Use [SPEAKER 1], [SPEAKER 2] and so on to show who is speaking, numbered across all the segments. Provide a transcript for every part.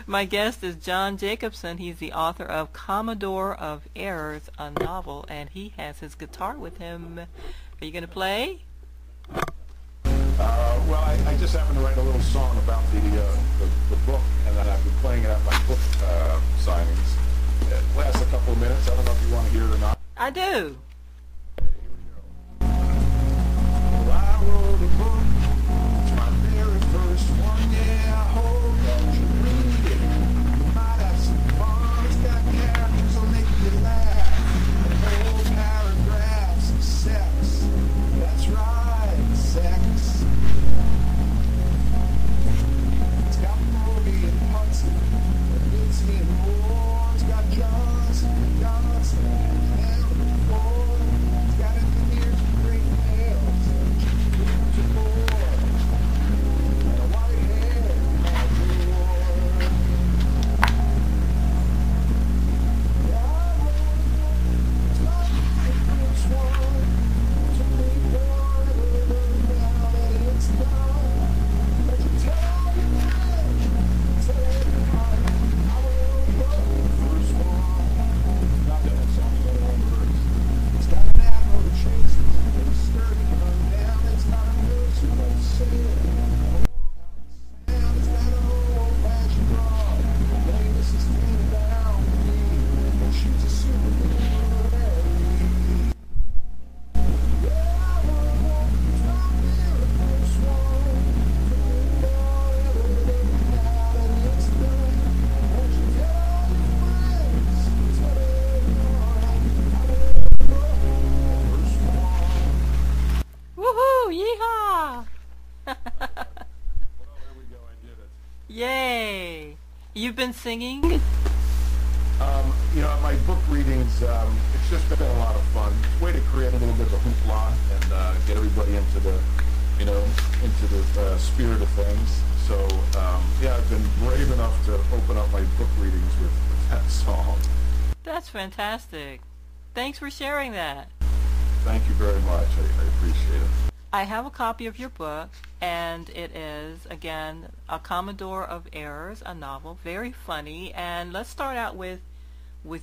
[SPEAKER 1] My guest is John Jacobsen. He's the author of Commodore of Errors, a novel, and he has his guitar with him. Are you going to play?
[SPEAKER 2] Well, I just happened to write a little song about the book, and then I've been playing it at my book signings. It lasts a couple of minutes. I don't know if you want to hear it or not.
[SPEAKER 1] I do.
[SPEAKER 2] Okay, here we go. Well, I wrote a book. It's my very first one. Yeah, I hope that you read it. You might have some fun. It's got characters that'll make you laugh. And whole paragraphs of sex. That's right, sex. It's got Moby and Hudson, and Mitzi and Moore. It's got Johnson and Johnson and Hamilton and Ford. It's got engineers with great nails, and chickens and more, and a white hair and a door. Yeah, I wrote a book. It's like the first one. It took me forever now that it's done. But you tell your friends, tell everybody, I wrote a book, the first one. Not that it sounds like all the words. It's got an admiral who chases, it's sturdy and undown. It's got a nurse who loves sailing, and it's got an old-fashioned broad. Davis is pinned down with me, and she's a superman. Yeah, I wrote a book. It's not the first one. Took me forever now that it's done. Won't you tell all your friends? Tell everyone I wrote a book, the first one.
[SPEAKER 1] Woohoo! Yeehaw!
[SPEAKER 2] Well, there we go. I did it.
[SPEAKER 1] Yay! You've been singing?
[SPEAKER 2] At my book readings, it's just been a lot of fun. It's a way to create a little bit of a hoopla and get everybody into the spirit of things. So, I've been brave enough to open up my book readings with that song.
[SPEAKER 1] That's fantastic. Thanks for sharing that.
[SPEAKER 2] Thank you very much. I appreciate it.
[SPEAKER 1] I have a copy of your book, and it is, again, A Commodore of Errors, a novel, very funny. And let's start out with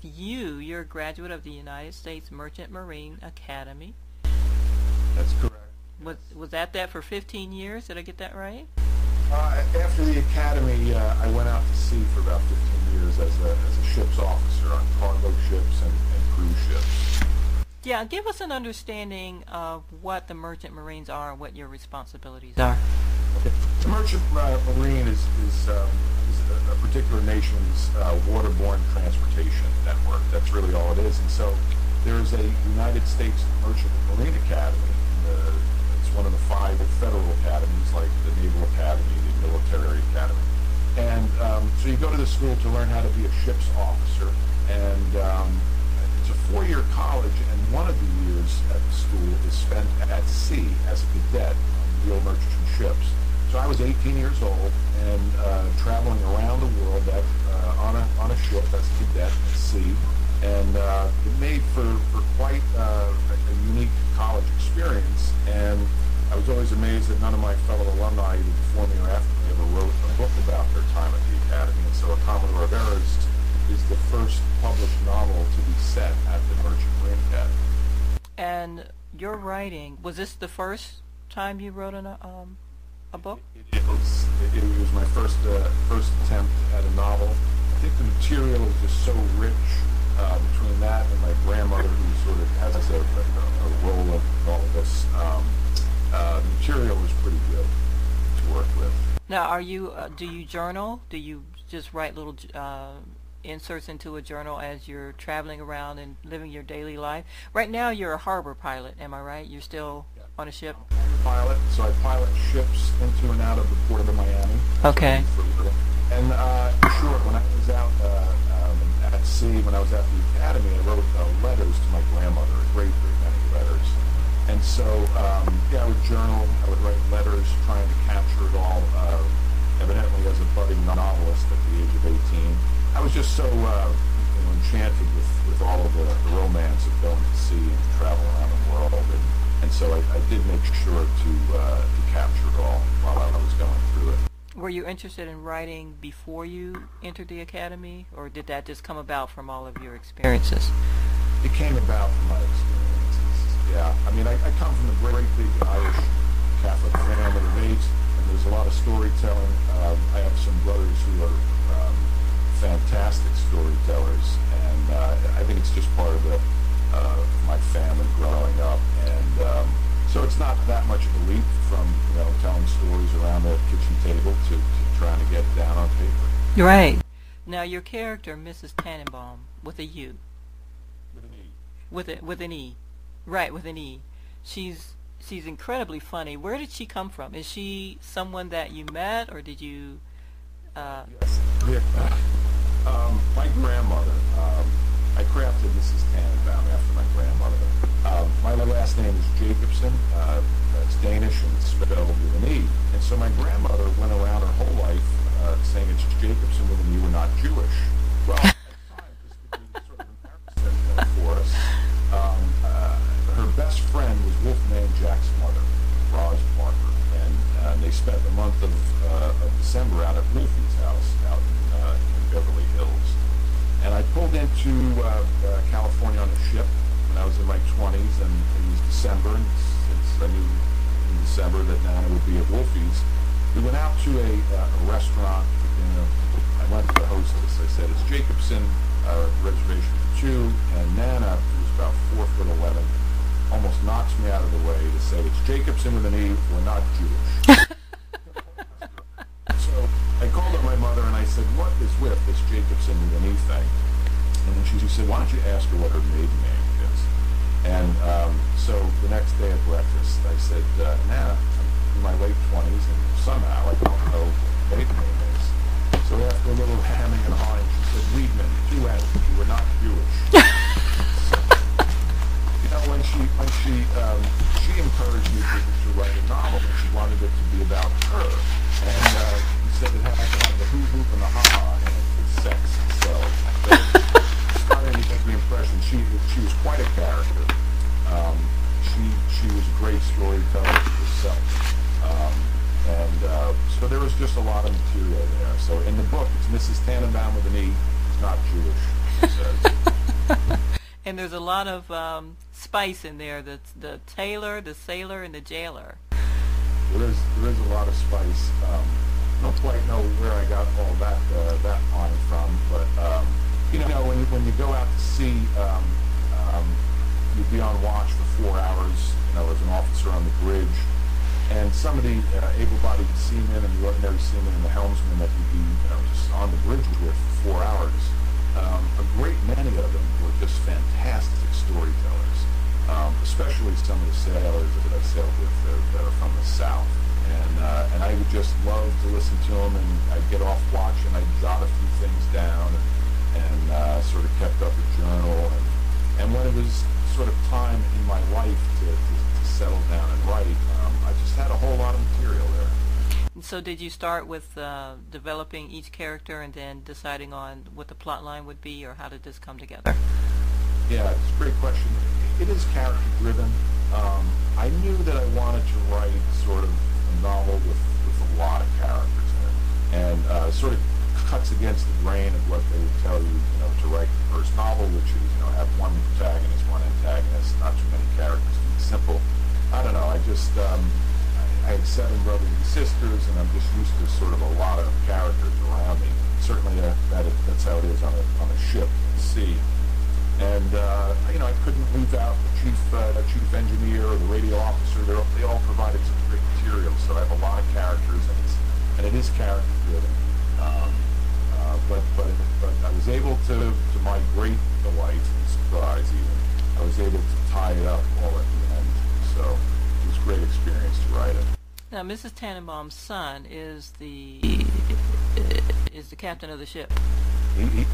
[SPEAKER 1] you. You're a graduate of the United States Merchant Marine Academy.
[SPEAKER 2] That's correct.
[SPEAKER 1] Was that for 15 years? Did I get that right?
[SPEAKER 2] After the academy, I went out to sea for about 15 years as a ship's officer on cargo ships and cruise ships.
[SPEAKER 1] Yeah, give us an understanding of what the Merchant Marines are and what your responsibilities are.
[SPEAKER 2] Okay. The Merchant Marine is a particular nation's waterborne transportation network. That's really all it is. And so there's a United States Merchant Marine Academy. It's one of the 5 federal academies, like the Naval Academy, the Military Academy. And so you go to the school to learn how to be a ship's officer. And it's a 4-year college, and one of the years at the school is spent at sea as a cadet on real merchant ships. So I was 18 years old and traveling around the world on a ship as a cadet at sea, and it made for quite a unique college experience. And I was always amazed that none of my fellow alumni, either before me or after me, ever wrote a book about their time at the academy. And so A Commodore of Errors is the first published novel to be set at the Merchant Marine Academy.
[SPEAKER 1] And your writing, was this the first time you wrote a book?
[SPEAKER 2] It was my first attempt at a novel. I think the material is just so rich between that and my grandmother, who sort of has a role in all of this. The material was pretty good to work with.
[SPEAKER 1] Now, do you journal? Do you just write little inserts into a journal as you're traveling around and living your daily life? Right now you're a harbor pilot, am I right? You're still on a ship?
[SPEAKER 2] Pilot, so I pilot ships into and out of the port of Miami.
[SPEAKER 1] Okay.
[SPEAKER 2] And sure, when I was out at sea, when I was at the academy, I wrote letters to my grandmother, a great many letters. And so, I would journal, I would write letters trying to capture it all, evidently as a budding novelist at the age of 18. I was just so enchanted with all of the romance of going to sea and travel around the world, and so I did make sure to capture it all while I was going through it.
[SPEAKER 1] Were you interested in writing before you entered the academy, or did that just come about from all of your experiences?
[SPEAKER 2] It came about from my experiences. Yeah, I mean, I come from a great big Irish Catholic family of eight, and there's a lot of storytelling. I have some brothers who are fantastic storytellers, and I think it's just part of my family growing up. And so it's not that much of a leap from telling stories around the kitchen table to trying to get it down on paper.
[SPEAKER 1] Right. Now your character, Mrs. Tannenbaum, with a U.
[SPEAKER 2] With an E.
[SPEAKER 1] With an E. Right, with an E. She's incredibly funny. Where did she come from? Is she someone that you met, or did you?
[SPEAKER 2] Yes. My grandmother. I crafted Mrs. Tannenbaum after my grandmother. My last name is Jacobsen. It's Danish and it's spelled with an E. And so my grandmother went around her whole life saying it's Jacobsen with an E, we're not Jewish. Well, at the time, this could be sort of embarrassing for us. Her best friend was Wolfman Jack's mother, Roz Parker, and they spent the month of December out at Wolfie's house out in Beverly Hills. And I pulled into California on a ship when I was in my 20s, and it was December, and since I knew in December that Nana would be at Wolfie's, we went out to a restaurant for dinner. I went to the hostess. I said, it's Jacobsen, reservation for two, and Nana, who was about 4'11", almost knocks me out of the way to say, it's Jacobsen with an E, we're not Jewish. So I called up my mother and I said, what is with this Jacobsen with an E thing? And then she said, why don't you ask her what her maiden name is? And so the next day at breakfast, I said, Nana, I'm in my late 20s and somehow I don't know what maiden name is. So after a little hemming and hawing, she said, Weedman, 2 N's, you were not Jewish. So, when she encouraged me to write a novel, and she wanted it to be about her. And he said it had to have the hoop and the ha-ha in it with sex. So starting to get the impression she was quite a character. She was a great storyteller herself. So there was just a lot of material there. So in the book, it's Mrs. Tannenbaum with an E. It's not Jewish, she says.
[SPEAKER 1] And there's a lot of spice in there. The tailor, the sailor, and the jailer.
[SPEAKER 2] There is a lot of spice. I don't quite know where I got all that line from, but when you go out to sea, you'd be on watch for 4 hours. As an officer on the bridge, and some of the able-bodied seamen and the ordinary seamen and the helmsmen that you'd be just on the bridge with for 4 hours. A great many of them were just fantastic storytellers, especially some of the sailors that I sailed with that are from the South. And I would just love to listen to them, and I'd get off watch and I'd jot a few things down and sort of kept up a journal. And when it was sort of time in my life to settle down and write, I just had a whole lot of material there.
[SPEAKER 1] And so did you start with developing each character and then deciding on what the plot line would be, or how did this come together?
[SPEAKER 2] Yeah, it's a great question. It is character driven. I knew that I wanted to write sort of a novel with a lot of characters in it, and sort of cuts against the grain of what they would tell you, to write the first novel, which is, have one protagonist, one antagonist, not too many characters, keep it simple. I don't know, I had 7 brothers and sisters, and I'm just used to sort of a lot of characters around me. Certainly that's how it is on a ship at sea. And, I couldn't leave out the chief engineer or the radio officer. They all provided some great material, so I have a lot of characters, and it is character-driven. But I was able to my great delight and surprise even, I was able to tie it up all at the end. So it was a great experience to write it.
[SPEAKER 1] Now, Mrs. Tannenbaum's son is the captain of the ship.
[SPEAKER 2] He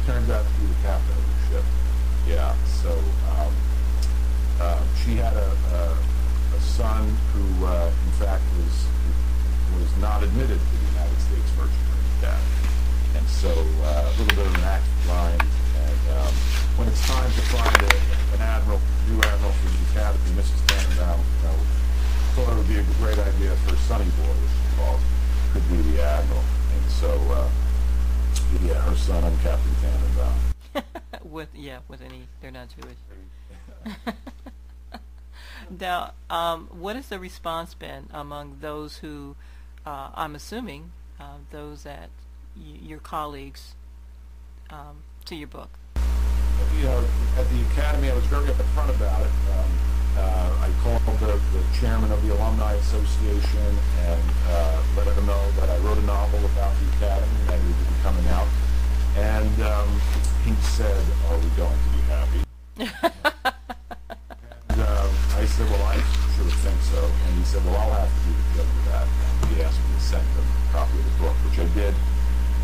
[SPEAKER 2] turns out to be the captain of the ship. Yeah. So she had a son who, in fact, was not admitted to the United States Merchant Marine Academy. And so a little bit of an axe to grind. And when it's time to find an admiral, new admiral for the academy, Mrs. Tannenbaum thought it would be a great idea for Sonny Boy, as she calls him, could be the admiral. And so, yeah, her son, I'm Captain Tannenbaum.
[SPEAKER 1] with any, they're not Jewish. Now, what has the response been among those who, I'm assuming, those that your colleagues, to your book?
[SPEAKER 2] You know, at the Academy, I was very upfront about it. I called the chairman of the Alumni Association and let him know that I wrote a novel about the Academy and that it would be coming out. And he said, "Are we going to be happy?" And I said, "Well, I sure think so." And he said, "Well, I'll have to be the judge of that." And he asked me to send him a copy of the book, which I did.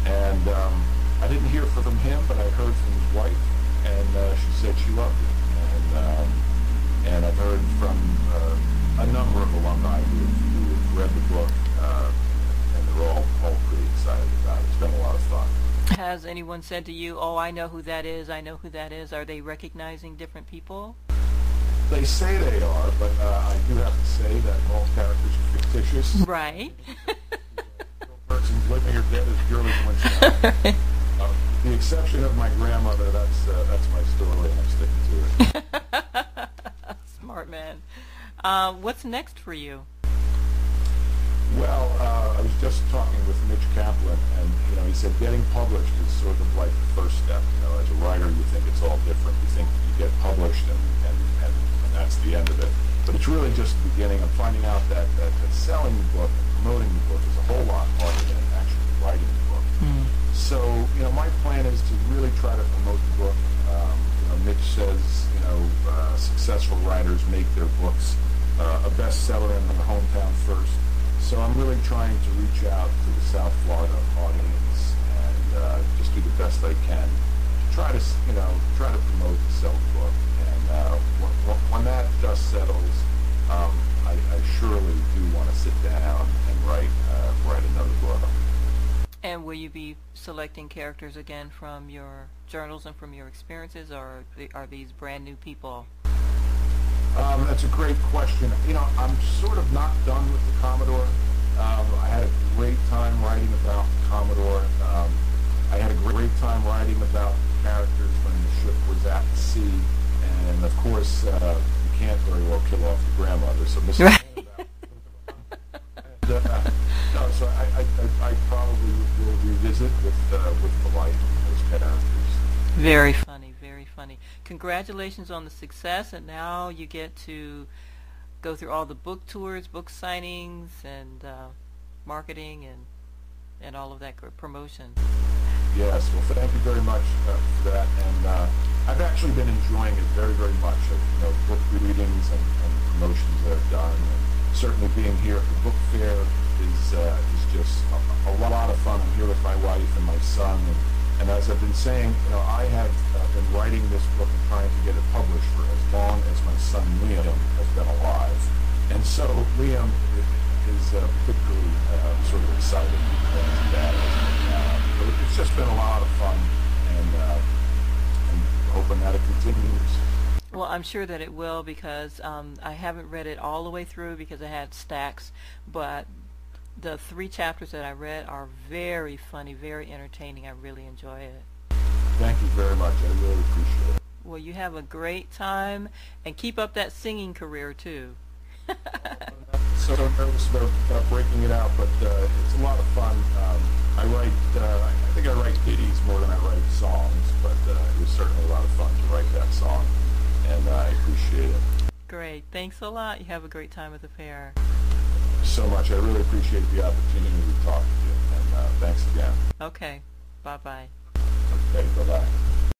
[SPEAKER 2] And I didn't hear from him, but I heard from his wife, and she said she loved it. And I've heard from a number of alumni who have read the book, and they're all pretty excited about it. It's been a lot of fun.
[SPEAKER 1] Has anyone said to you, "Oh, I know who that is, I know who that is"? Are they recognizing different people?
[SPEAKER 2] They say they are, but I do have to say that all characters are fictitious.
[SPEAKER 1] Right.
[SPEAKER 2] The person's living or dead is purely coincidental. The exception of my grandmother, that's my story, and I'm sticking to it.
[SPEAKER 1] Smart man. What's next for you?
[SPEAKER 2] Well, I was just talking with Mitch Kaplan, and he said getting published is sort of like the first step. As a writer, you think it's all different. You think you get published, and that's the end of it. But it's really just the beginning. I'm finding out that selling the book and promoting the book is a whole lot harder than actually writing the book. Mm. So, my plan is to really try to promote the book. Mitch says, successful writers make their books a bestseller in their hometown first. So I'm really trying to reach out to the South Florida audience and just do the best I can to try to promote and sell the book. And when that dust settles, I surely do want to sit down and write another book.
[SPEAKER 1] And will you be selecting characters again from your journals and from your experiences, or are these brand new people?
[SPEAKER 2] That's a great question. I'm sort of not done with the Commodore. I had a great time writing about the Commodore. I had a great time writing about the characters when the ship was at sea. And, of course, you can't very well kill off the grandmother. So Mrs.
[SPEAKER 1] Right.
[SPEAKER 2] No, so I probably will revisit with the life of those characters.
[SPEAKER 1] Very funny, very funny. Congratulations on the success, and now you get to go through all the book tours, book signings, and marketing, and all of that good promotion.
[SPEAKER 2] Yes, well, thank you very much for that, and I've actually been enjoying it very, very much. Book readings and promotions that I've done, and certainly being here at the book fair is just a lot of fun. I'm here with my wife and my son, and as I've been saying, I have been writing this book and trying to get it published for as long as my son Liam has been alive. And so Liam is particularly sort of excited as dad is. But it's just been a lot of fun, and hoping that it continues.
[SPEAKER 1] Well, I'm sure that it will, because I haven't read it all the way through because I had stacks, but the 3 chapters that I read are very funny, very entertaining. I really enjoy it.
[SPEAKER 2] Thank you very much. I really appreciate it.
[SPEAKER 1] Well, you have a great time, and keep up that singing career, too.
[SPEAKER 2] So nervous about breaking it out, but it's a lot of fun. I think I write ditties more than I write songs, but it was certainly a lot of fun to write that song, and I appreciate it.
[SPEAKER 1] Great. Thanks a lot. You have a great time at the fair.
[SPEAKER 2] So much. I really appreciate the opportunity to talk to you, and thanks again.
[SPEAKER 1] Okay. Bye-bye.
[SPEAKER 2] Okay, bye-bye.